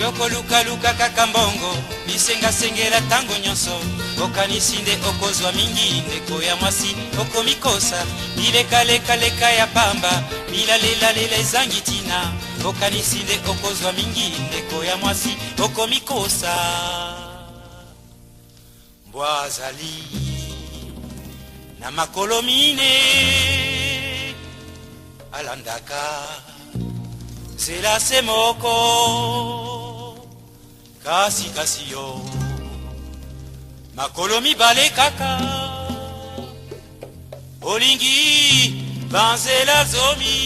Yokoluka luka kakambongo bisenga sengela tango nyonso okanisinde okozwa mingi ndeko ya mwasi okomikosa bileka ya pamba bilalela ezangitina okanisinde okozwa mingi ndeko ya mwasi okomikosa Mbwazali na makolo mine alandaka zela semoko kasi yo makolo mibale kaka olingi banzela zomi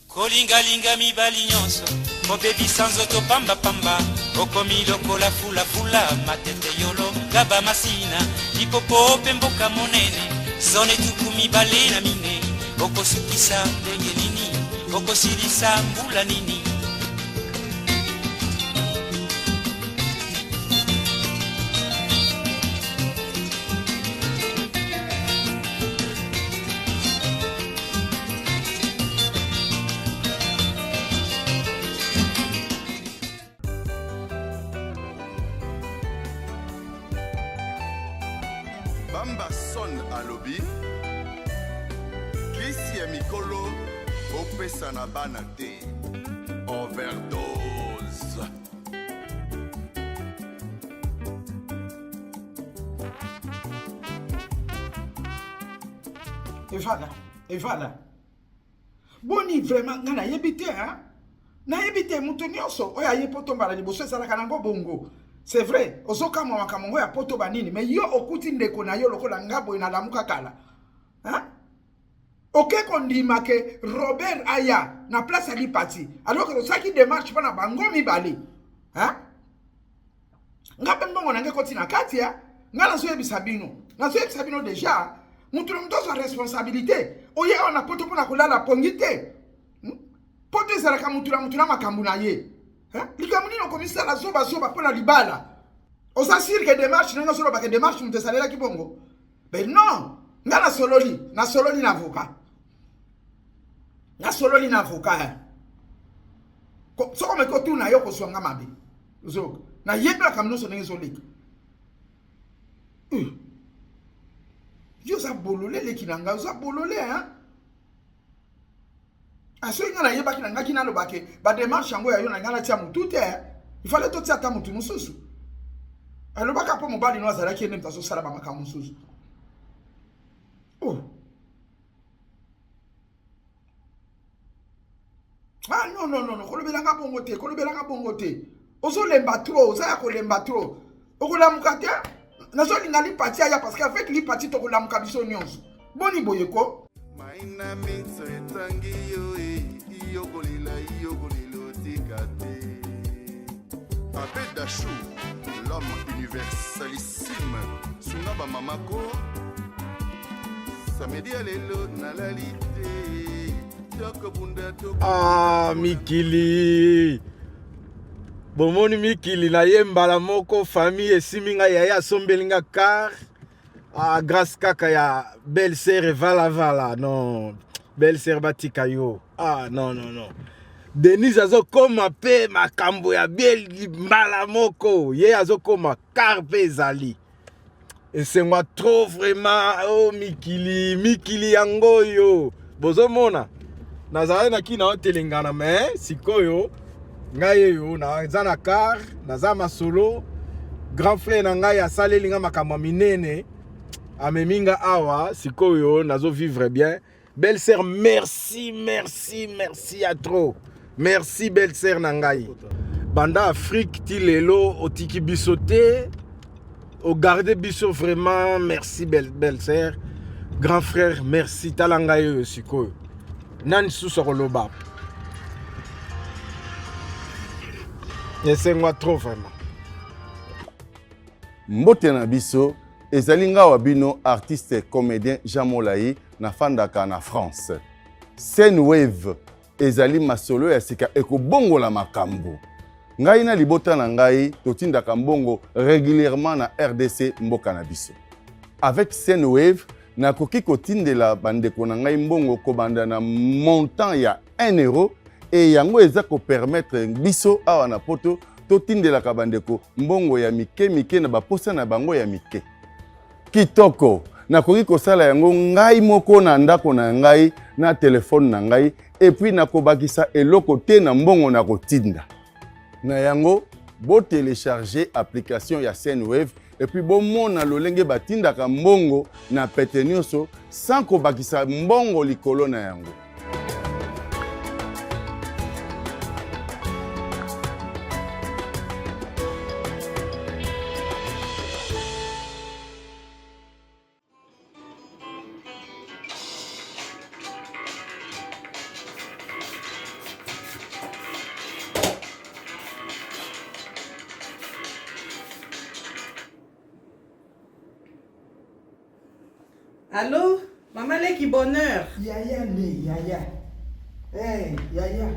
kolingalinga mibali nyonso kobebisa nzoto pamba okomi lokola fulafula matete yolo gaba masina lipopo pe mboka monene zone tuku mibale na mine okosukisa ndenge nini okosilisa mbula nini Bamba son alobi Kisi ya mikolo opesa na bana te overdose Evala boni vraiment ngana yebite hein na yebite mutu nyonso oya yepoto mbala liboso esalaka nango bongo. C'est vrai, osoka mwa makamongo ya poto banini, mais yo okuti ndeko na yo lokola ngabo ina lamuka kala. Hein? Ok kondima ke Robert Aya na place ali parti. Alors que ça qui démarche pas na bango mibale. Hein? Ngabe mbongo nange koti na kati ya, ngala so yebisa bino. Na so yebisa bino déjà, mutu mto sa responsabilité. Oye ona poto pona kolala pongite. Poto ezalaka mutu na makambu na ye. Likamuni no komisa la soba pour la libala. On s'assure que démarche n'enga solo que démarche nous salela ki bongo. Mais non, na sololi na avocat. Na sololi na avocat. So comme ko tu na yo ko swanga mabe. Zo, na yebla kamno so n'enga soliki. Yo za bolole le kinanga, za bolole hein. Aso ngana yeba kina ngaki na lobake ba démarche ngo ya yo na ngana tia mutu te il fallait to tia ta mutu mususu alobaka po mobali no azala ki ndemta so sala ba maka mususu oh ah non kolobelanga bongo te ozo lemba trop oza ya kolemba trop okolamuka te nazo lingali parti ya parce qu'avec li parti to kolamuka biso nyonso boni boyeko Maina mitso etangi yo Yogolilo tikate Abedachou, l'homme universalissime Sunaba Mamako Samedi alelo nalalite Toko bunda toko Ah Mikili Bomoni Mikili na yembala moko famille esiminga yaya sombelinga car Ah grâce kaka ya belle sœur vala non belle sœur batika yo ah non Denise azokoma pe makambo ya belle mbala moko ye azokoma carpe zali et c'est moi trop vraiment oh Mikili yango yo bozomona nazala na kina otelengana mais sikoyo ngai yo na zana car naza masolo grand frère na ngai asalelinga makambo minene ameminga awa sikoyo nazo vivre bien belle sœur merci à trop merci belle sœur nangai banda Afrique ti lelo otiki bisoté o garder biso vraiment merci belle sœur grand frère merci talangai sikoyo nani suso koloba laissez-moi trop vraiment Mbote na biso ezali ngawa bino artiste comédien Jean Molayi na fandaka na France. Scène Wave ezali masolo ya sika ekobongola makambo. Ngai na libota na ngai totindaka mbongo régulièrement na RDC mboka na biso. Avec Scène Wave nakoki kotindela bandeko na ngai mbongo kobanda na montant ya 1 euro et yango eza ko permettre biso awa na poto totindelaka bandeko mbongo ya mike mike na baposa na bango ya mike kitoko nakoki kosala yango ngai moko na ndako na ngai na telefone na ngai et puis nakobakisa eloko te na mbongo na kotinda na yango bo télécharger application ya Senwave et puis bo mona lolenge batindaka mbongo na pete nyonso sans kobakisa mbongo likolo na yango. Allô, Maman Leki bonheur. Yaya ne, yaya. Eh, yaya.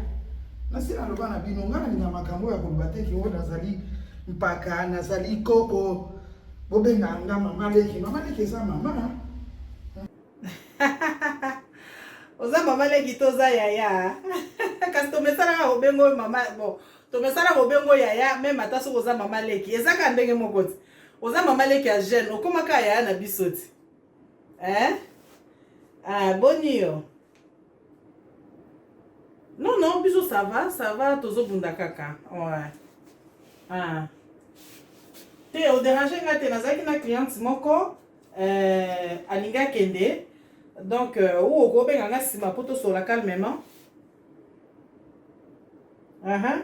Nasina loba na bino ngana ni makambo ya kubateki wo nazali mpaka nazali koko. Bobenga nga Mama Leki. Mama Leki eza mama. Oza Mama Leki toza yaya. Kasi tomesala ka obengo mama bon. Tomesala obengo yaya même ata so oza Mama Leki. Ezaka ndenge mokoti. Oza Mama Leki ya jeune. Okomaka yaya na bisoti. Hein? Ah, bonio. Non, non, bisous, ça va, tozo bunda kaka. Ouais. Ah. Te, au déranger, te nazaki na cliente moko, alinga kende. Donc, ou au gobe nga sima poto sur la calmement. Ouais.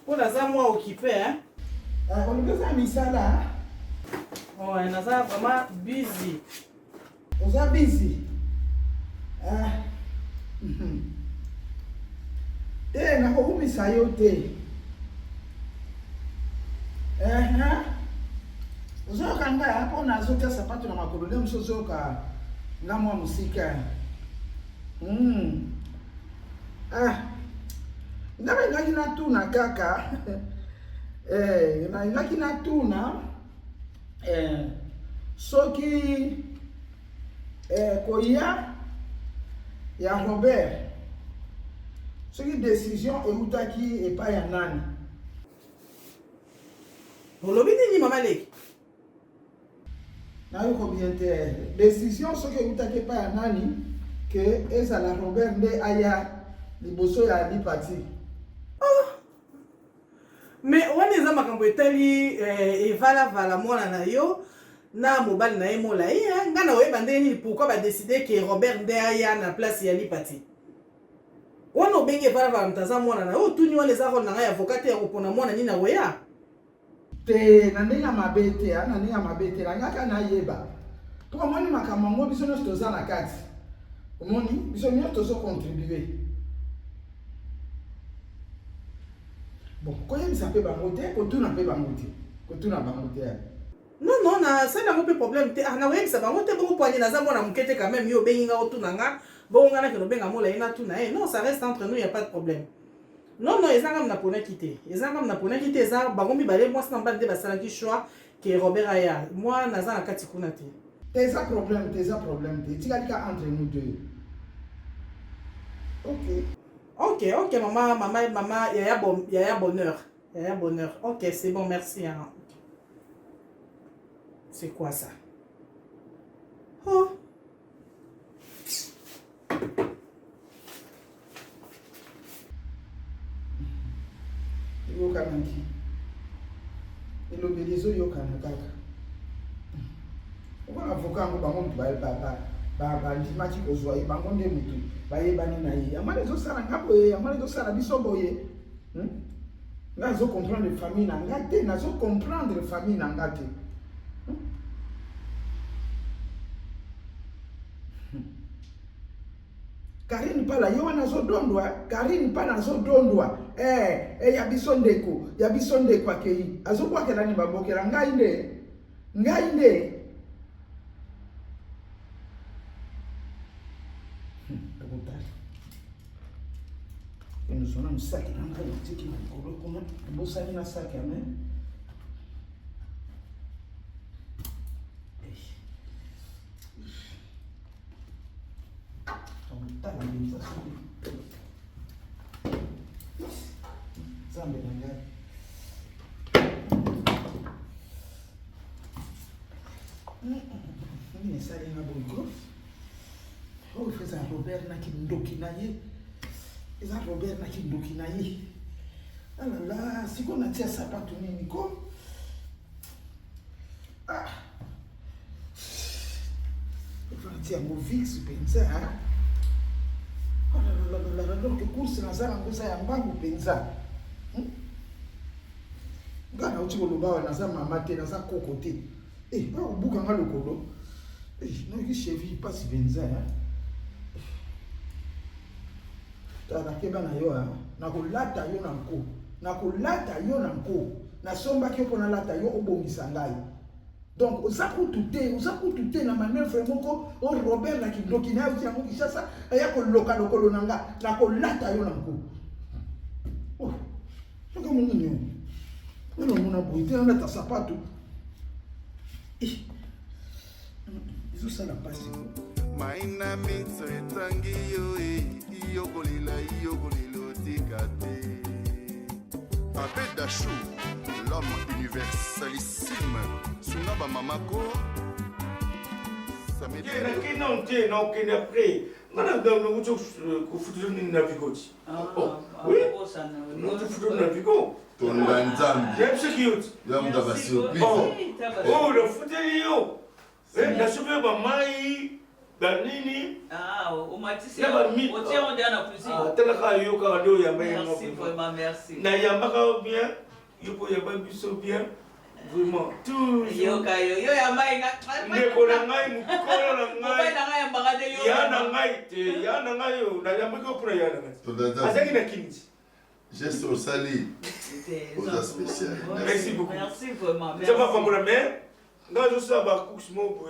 Pour la za moi occupé, hein? On nous a mis ça là. Ouais, naza vraiment busy. Oza busy. Te na kokumisa yo te. Ozoyoka nga mpo nazotia sapato na makolo nde mosu ozoyoka nga mwa mosika. Nga bengaki natuna kaka. Nalingaki natuna soki koya ya Robert soki décision eutaki epai ya nani. Olobi nini Mama Leki? Nayoko bien te décision soki eutaki epai ya nani ke ezala Robert nde aya liboso ya lipati. Mais wana eza makambo etali evala mwana na yo na mobali na ye molai nga na oyeba ndenge nini pourquoi badeside ke Robert nde aya na place ya lipati. Wana obenge evala mtaza mwana na yo otuni wana eza role na ngai avocat ya kopona mwana nini na oya te na ndenge ya mabe te na ndenge ya mabe te na ngaka nayeba mpo omoni makambo yango biso nyonso toza na kati omoni biso nyonso tozocontribue. Bon, koyebisa mpe bango te kotuna mpe bango te kotuna bango te. Non, na ça n'a pas problème te na oyebisa bango te bongo poignée naza mwana mukete quand même yo bengi nga otuna nga bongo nga na ke lobenga mola ina tuna non ça reste entre nous, il y a pas de problème. Non, ezanga na pona kité eza bango mibale moi c'est mbala te basala ki choix que Robert aya moi naza na kati kuna te. Eza problème te tikalika entre nous deux. Ok, maman, yaya bonheur. Ok, c'est bon, merci. Hein. C'est quoi ça? Oh. Yokanaki. Elobelizo yokana kaka. Oka avocat ngo bango ba ndimaki kozwa ye bango nde mutu bayebani na ye amana ezosala nga boye amana ezosala biso boye nga azocomprendre famille na nga te nazocomprendre famille na nga te Karine pala yo wana azodondwa Karine pala azodondwa ya biso ndeko akei azokwakela ni babokela ngai nde nous avons un sac dans le petit qui m'a dit comment vous savez un sac amen. tala mpenza nzambe na ngai nini esalinga boyko oyo eza Robert na kindoki na ye eza Robert na kindoki na ye alala siko natia sapato nini ko natia yango vix mpenza donc course naza yango eza ya mbangu mpenza nga nauti koloba awa naza mama te naza koko te bakobuka nga lokolo noki cheville pasi mpenza nakeba na yo nakolata yo na nko nakolata yo na nko nasombaki yo mpo nalata yo obongisa ngai donc oza kutu te na manevre moko o Robert na kindoki na uti yango Kinshasa aya koloka lokolo na nga nakolata yo na nko soka monini yo mona boye te nalata sapato ezosala mpasi maina mitso etangi yo iyokolela tika te Abed Dachou, l'homme universalissime Sunaba Mamako ça m'est Danini umatisi otie on na cuisine telaka yo ka ndo ya merci vraiment merci na yambaka bien yo po yamba biso bien vraiment tout yo yamba inga ndeko na ngai mukolo na ngai na ngai yamba de yo ya na ngai te ya na ngai yo na yamba ko pura ya na ngai azaki na kinji geste au sali aux spécial merci beaucoup merci vraiment merci ça va pour la mère nga je sais ba couchement pour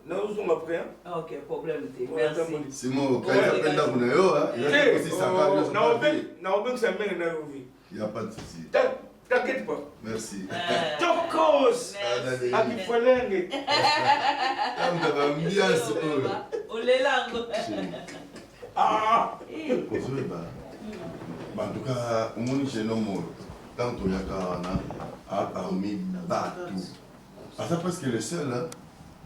non, nous après. Ok, problème. Merci. Simon, quand il appelle là, vous n'avez aussi ça il n'y a pas de souci. T'inquiète pas. Merci. Of course. Merci. En tout cas, au moins, j'ai nommé tant qu'il y a parmi Batou. C'est presque le seul.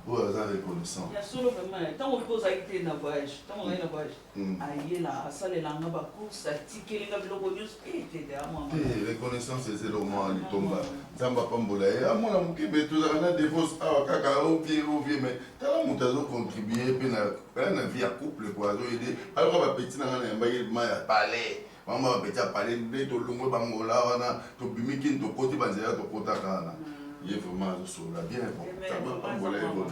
Oui, ça reconnaissant. Il y a solo vraiment. Tant on pose avec tes voyage, tant on est dans voyage. Aïe là, ça les langues bas course, ça ticket les gars le bonus et t'es derrière moi. Reconnaissance c'est le moment il tombe. Zamba pambola. À moi la mouki mais tout ça on a des fausses kaka au pied mais t'as la montazo contribuer puis na vie à couple quoi zo aider. Alors ba petit na na mbaye ma parler. Maman ba petit parler de to lungo bangola wana to bimiki to koti banzela to kota kana. Il est vraiment sur la bien bon. Ça va pas voler bon.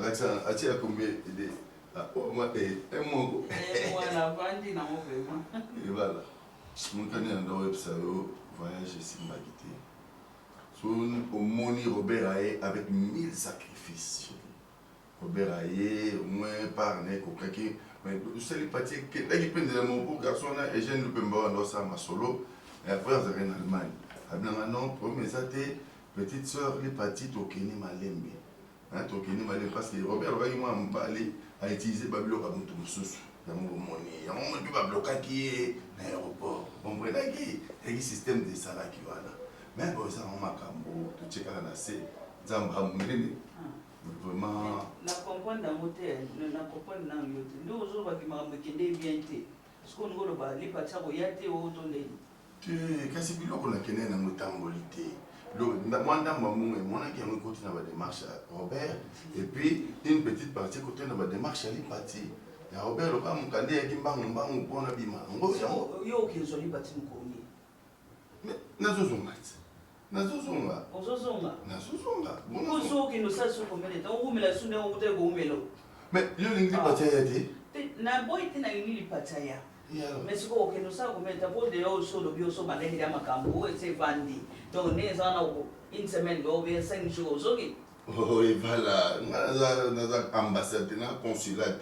Alexandre, as-tu combien de moi et mon voilà, vandi na mon vraiment. Et voilà. Mon candidat dans website voyage Simbagité. Son au moni Robert Aye avec 1000 sacrifices. Robert Aye au moins par né kokaki mais c'est les parties que là il peine de mon beau garçon là et jeune le pemba dans ça ma solo et après on est en Allemagne. Abna non premier ça petite sœur les parties Tokeni Malembe. Hein Tokeni Malembe parce que Robert va moi m'baler a utilisé bablo comme tout sous. Il y a mon monnaie, il y a mon tout bablo qui est l'aéroport. On prend là qui est système de ça là qui va là. Mais bon ça on m'a cambo tout checker là c'est zamba mungene. Vraiment na comprendre dans moteur na comprendre dans yote. Ndio uzoba kimambo kende bien te. Siko ngolo ba li pacha ko yate o to le. Tu kasi biloko na kene na mutambolité. Moi, dans mon moment, qui a un côté dans la démarche Robert, et puis une petite partie côté dans la démarche à l'hypathie. Et Robert, le pas mon cadet qui m'a un bon habillement. Yo, qui sont l'hypathie, nous connaissons. Mais, Nazozonga. Nazozonga. Nazozonga. Nazozonga. Beaucoup sont qui nous savent sur combien de temps, ou mais la soune ou de gomelo. Mais, yo, l'hypathie a été. Na boy, t'es na une hypathie. Mais ce qu'on nous savons, mais d'abord, des hauts sur le bio, sur ma lèvre à ma cambo, et c'est vendu. Donc, les ans, une semaine, on vient 5 jours, ok? Oh, et voilà. Nous avons ambassade, nous avons consulat.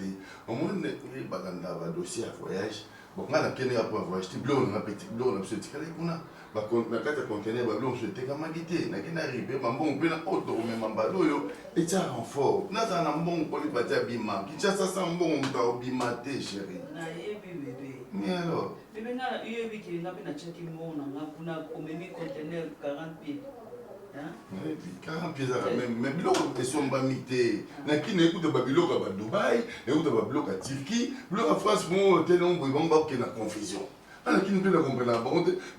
Au moins, nous avons un dossier à voyage. bon nga na kene après avoir acheté bleu na petit bleu na petit kala kuna ba na kata conteneur ba bleu je te kamagité na kena ribe mambo pe na auto même mbalo yo et ça renfort na za na mbongo pour les batia bima qui ça ça mbongo mta obimate chérie na yebi bébé mais alors bébé nga yebi ki nga pe na chaki mona nga kuna komemi conteneur 40 pieds. Et puis 40 pieds à même, mais biloko esomba mité. Na ki na écoute ba biloko ba Dubaï, écoute ba biloko à Turquie, biloko à France bon tel on bon ba que na confusion. Ana ki ne peut la comprendre ba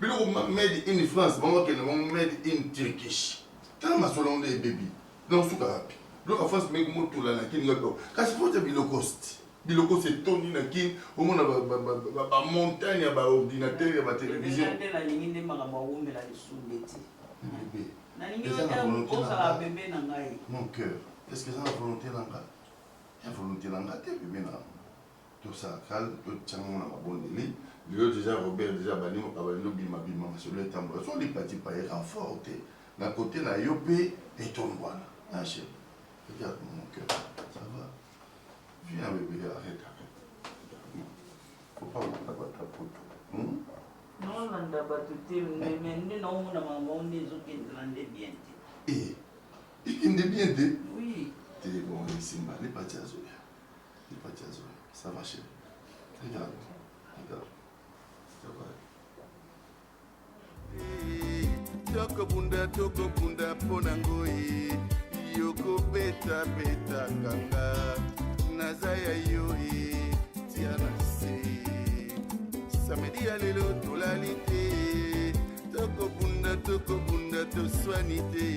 biloko made in France, bon que na made in Turkish. Tala masolon de baby. Non souka rapi. Biloko à France mais mo tout là na ki ngako. Kasi faut te biloko cost. Biloko c'est toni na ki au moins ba montagne ba ordinateur ba télévision. Na lingi ne maka maumbe la sundeti. Bébé. Mon cœur, est-ce que ça a volonté là? Il y a volonté là, bébé. Tout ça, calme, tout ça, on a bon délai. Le déjà, Robert, déjà, bani, on a bima, sur le temps. Soit les petits païens renfortés. D'un côté, la yopé et ton voilà. Ah, chérie, regarde mon cœur, ça va. Viens, bébé, arrête. Faut pas vous la ta photo. Non, nanda batute mais non na maman ne zo kendrande bien. Eh, il est bien té. Oui. T'es bon ici, les patias. Les patias. Ça va chérie. Regarde. Ça va. Toko bunda ponangoi. Yoko beta kanga. Nazaya yoi. Tiana se. Samedi à l'élo, tout la lité. Toko bunda, to soinité.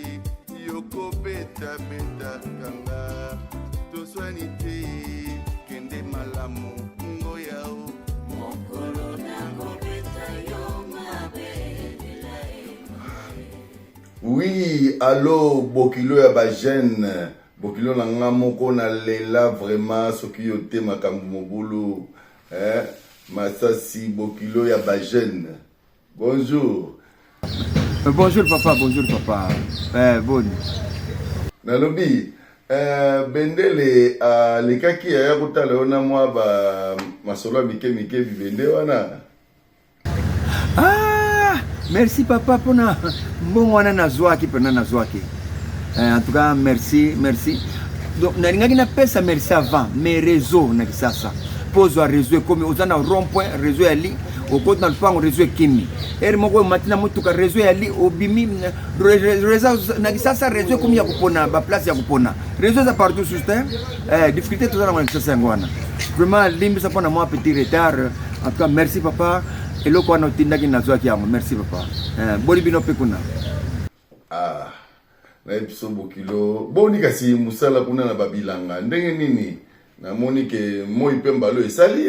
Yoko beta kanga. To soinité. Kende malamu, ngoyao. Mokolo na beta yo oui, allô, Bokilo ya ba jeune. Bokilo na nga moko na lela vraiment soki yo te makambo mobulu. Masasi Bokilo ya ba jeune. Bonjour. Bonjour papa. Bon. Nalobi, bendele le kaki ya kutala ona mwa ba masolo mike bibende wana. Merci papa pona mbongo wana nazwaki pena nazwaki. En tout cas merci. Donc nalingaki na pesa merci avant mais réseau na kisasa. Pose wa réseau comme ozana rond-point réseau ali okoti na lupango réseau kimi. Eri moko matina mutuka réseau ali obimi réseau na kisasa réseau comme ya kupona ba place ya kupona. Réseau za partout sur terre. Difficulté tout ça na kisasa ngwana. Vraiment limbi ça pona moi petit retard. En tout cas merci papa. Et le quoi n'otindaki nazwaki yango merci papa. Boli bino pekuna. Na episo Bokilo. Boni kasi musala kuna na babilanga. Ndenge nini? Na moni ke moi pembalo esali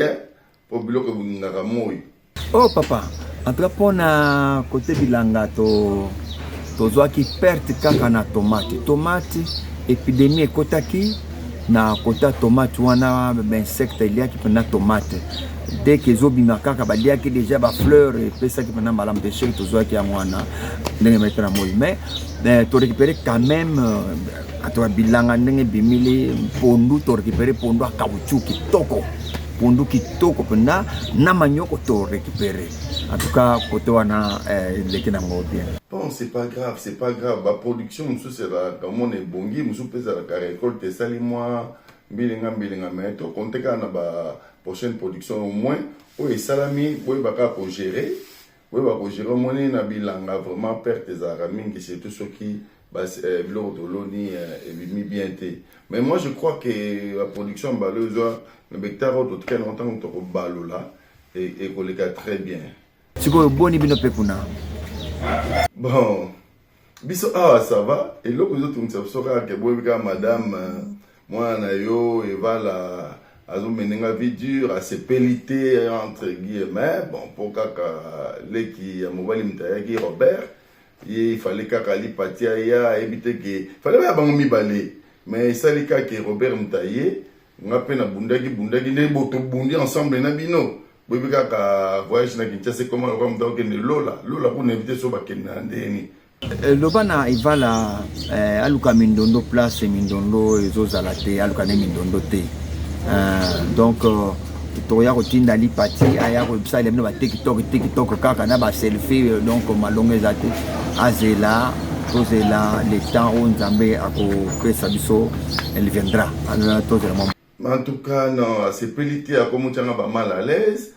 po biloko ngaka moi. Oh papa, en tout cas pona côté bilanga to zwaki perte kaka na tomate épidémie ekotaki na kota tomate wana insecte iliaki pena tomate. Dès que zobima kaka baliaki déjà ba fleur et pesa ki pena malam pêcher to zwaki amwana ndenge mettre na moi mais to récupérer quand même ato bilanga ndenge bimili pondu to récupérer pondu a caoutchouc kitoko pena na manyoko to récupérer en tout cas côté wana leki na ngo bien. Bon, c'est pas grave. La production, nous c'est là, comme on est bongi, nous sommes la récolte, sali moi, bilinga, mais to compte quand on a prochaine production au moins, oui salami, oui baka pour gérer, au moins na bilanga vraiment perte des aramines qui c'est tout ce qui bas l'eau de l'oni et bien té. Mais moi je crois que la production baloise, le hectare de très longtemps on te balo là et qu'on les très bien. Tu vois boni bino pekuna. Bon, biso ça va. Et là, vous êtes que madame, moi, nayo, et voilà, à une vie dure, à se péliter, entre guillemets. Bon, pour kaka, qui a mobile qui Robert, il fallait kaka li patia ya, éviter que, fallait pas mi balé. Mais ça, les cas que Robert Mtaye, on a peine à bundagi, ne boto bundi ensemble, na bino. Bobi kaka voyage na Kinshasa comment on va me donner Lola pour éviter so bakenda ndeni. Lobana ivala aluka mindondo place mindondo ezozala te aluka ne mindondo te. Donc toya kotinda lipati aya kobisala bino ba TikTok kaka na ba selfie donc malongo ezate azela tozela le temps où Nzambe akopesa biso elle viendra alors tozela mo. En tout cas non c'est pelité à comment tianga ba mal à l'aise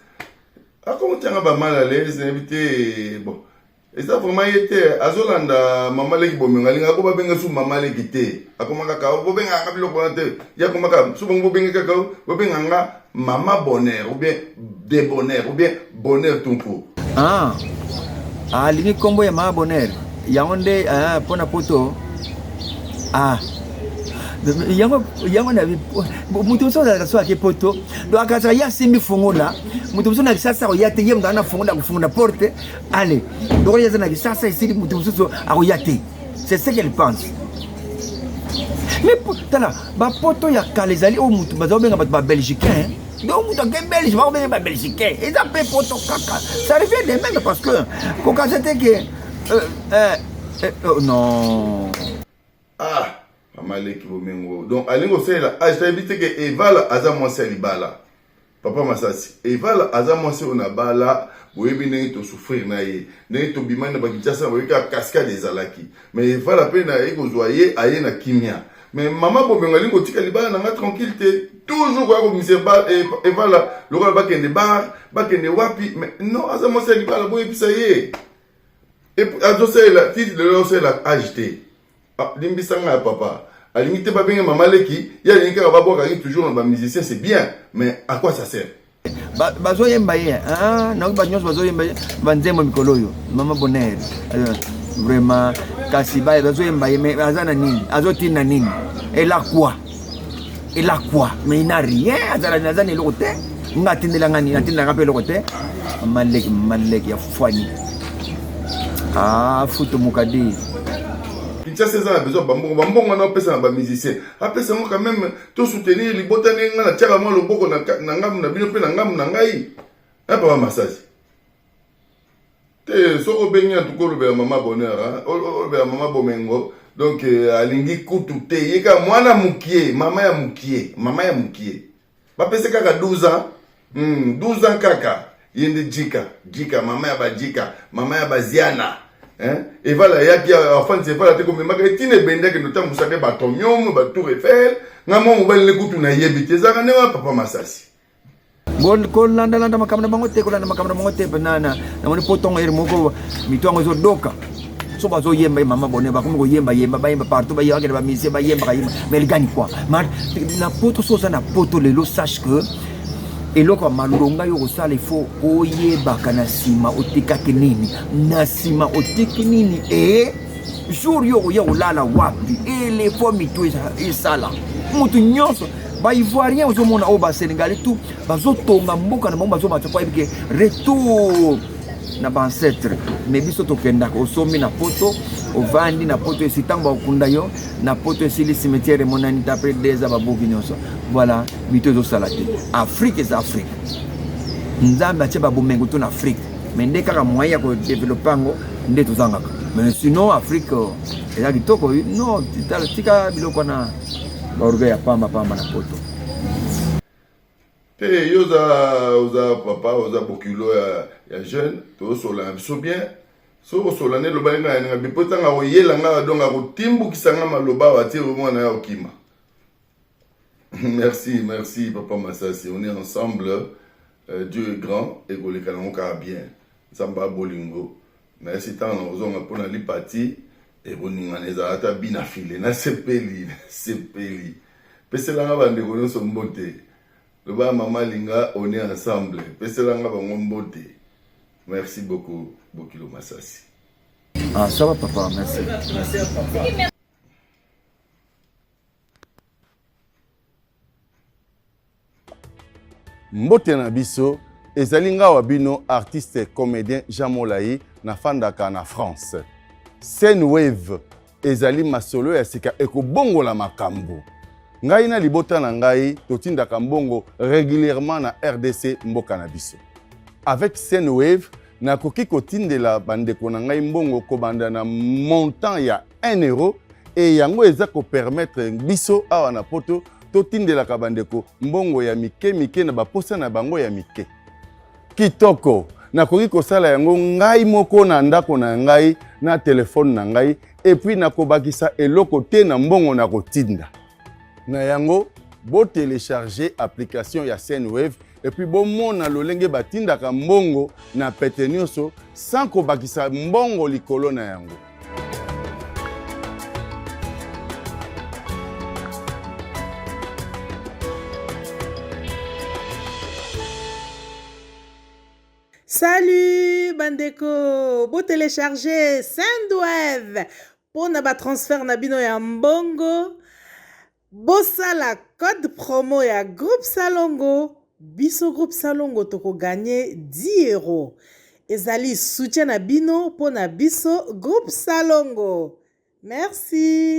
à comment tianga ba mal à l'aise invité bon et ça vraiment était azolanda mama leki bomenga linga ko babenga su mama leki te akomaka ka bobenga ka biloko nte ya komaka su bongo bobenga ka bobenga nga mama bonheur ou bien de bonheur ou bien bonheur tout pour lingi kombo ya mama bonheur yangonde pona poto yango na mutu muso na so ake poto do akasa ya simbi fungola mutu muso na kisasa oyate yem ngana fungola kufunga porte allez do ya na kisasa isili mutu muso akoyate c'est ce qu'elle pense mais tala ba poto ya kalezali o mutu bazobenga ba belgicain donc mutu ke belge ba benga ba belgicain et ça peut poto kaka ça revient de même parce que quand c'était que non Maleki bomengo donc alingo sela ajtabite ke evala aza mwasi libala papa Masasi evala aza mwasi ona bala boyebi ngi to souffrir na ye ngi to bimana ba kitasa boyebi ka cascade ezalaki mais evala pe na eko zoyer aye na kimia mais maman bomengo alingo tika libala na nga tranquille toujours ko misère ba evala lokola bakende bar bakende wapi mais non aza mwasi libala boyebi ça ye et azosela titre de l'osela agité limbisanga papa à limite pas bien maman leki il y a rien qui va boire toujours dans musicien c'est bien mais à quoi ça sert bazoyemba ye na banyos bazoyemba banzemo mikolo yo mama bonheur vraiment kasi ba bazoyemba ye mais azana nini azotina nini et là quoi mais il n'a rien azana le côté ngatindela ngani natindela ngape le côté maleki ya fwani futo mukadi. Ça c'est a besoin bambongo na pesa na ba musicien apesa ngo quand même to soutenir libota nenga na tiaka mo loboko na ngamu na bino pe na ngamu na ngai papa Masasi te soko benya tukolo be mama bonheur be mama bomengo donc alingi kutu te yeka mwana mukie mama ya mukie ba pesa kaka 12 ans 12 ans kaka yende jika mama ya bajika mama ya baziana et voilà yaki enfin c'est pas la comme maka tine benda que notamment musaka ba tonyom ba tour Eiffel ngamo mobile le kutu na yebite zaka ne wa papa Masasi ko landa makamna bangote ko landa makamna bangote banana na moni potong air moko mitwango zo doka so bazo yemba mama bonheur ba ko yemba partout ba yaka ba mise ba yemba mais il gagne quoi mais na poto so ça na poto lelo sache que eloko malonga yo kosala ifo oyebaka na sima otikaki nini na sima otiki nini jour yo koya kolala wapi elefo mito esala mutu nyonso baivoirien ozomona oyo basénégalais tout bazotonga mboka na bango bazomata po ayebike retour na baancetre mais biso tokendaka osomi na poto ovandi na poto esi ntango bakokunda yo na poto esili cimetière emonani ta apres 2 ans baboki nyonso voilà mito ezosala te afrique eza afrique nzambe atie babomengo to na afrique mais nde kaka moyen ya kodevelope yango nde tozangaka mais sinon afrique eza kitoko non tika biloko wana baorgueil ya pamba na poto te yoza papa oza bokilo ya jeune tozosola biso bien so solane lo balinga nga bipotanga oyela nga donga ko timbukisanga maloba watie mwana ya okima. Merci papa Masasi, on est ensemble. Dieu est grand et go le kalonga bien. Samba bolingo. Na sitan ozonga pona lipati et boninga neza ata bina file na sepeli. Pesela nga bande ko so mbote. Le ba mama linga on est ensemble. Pesela nga ba ngombote. Merci beaucoup Bokilo Masasi. Ça va papa, merci. Mbote na biso ezali ngawa bino artiste comédien Jean Molayi na fandaka na France. Scène Wave ezali masolo ya sika ekobongola makambo. Ngai na libota na ngai totindaka mbongo régulièrement na RDC mboka na biso. Avec Scène Wave nakoki kotindela bandeko na ngai mbongo kobanda na montant ya 1 euro et yango eza ko permettre biso awa na poto totindelaka bandeko mbongo ya mike na baposa na bango ya mike. Kitoko nakoki kosala yango ngai moko na ndako na ngai na telefone na ngai epuis nakobakisa eloko te na mbongo na kotinda. Na yango bo télécharger application ya Sendwave epuis bo mona lolenge batindaka mbongo na pete nyonso sans kobakisa mbongo likolo na yango. Salut bandeko, bo télécharger Sendwave pour na ba transfert na bino ya mbongo. Bosala code promo ya groupe Salongo. Biso groupe Salongo toko gagner 10 €. Ezali soutien na bino pour na biso groupe Salongo. Merci.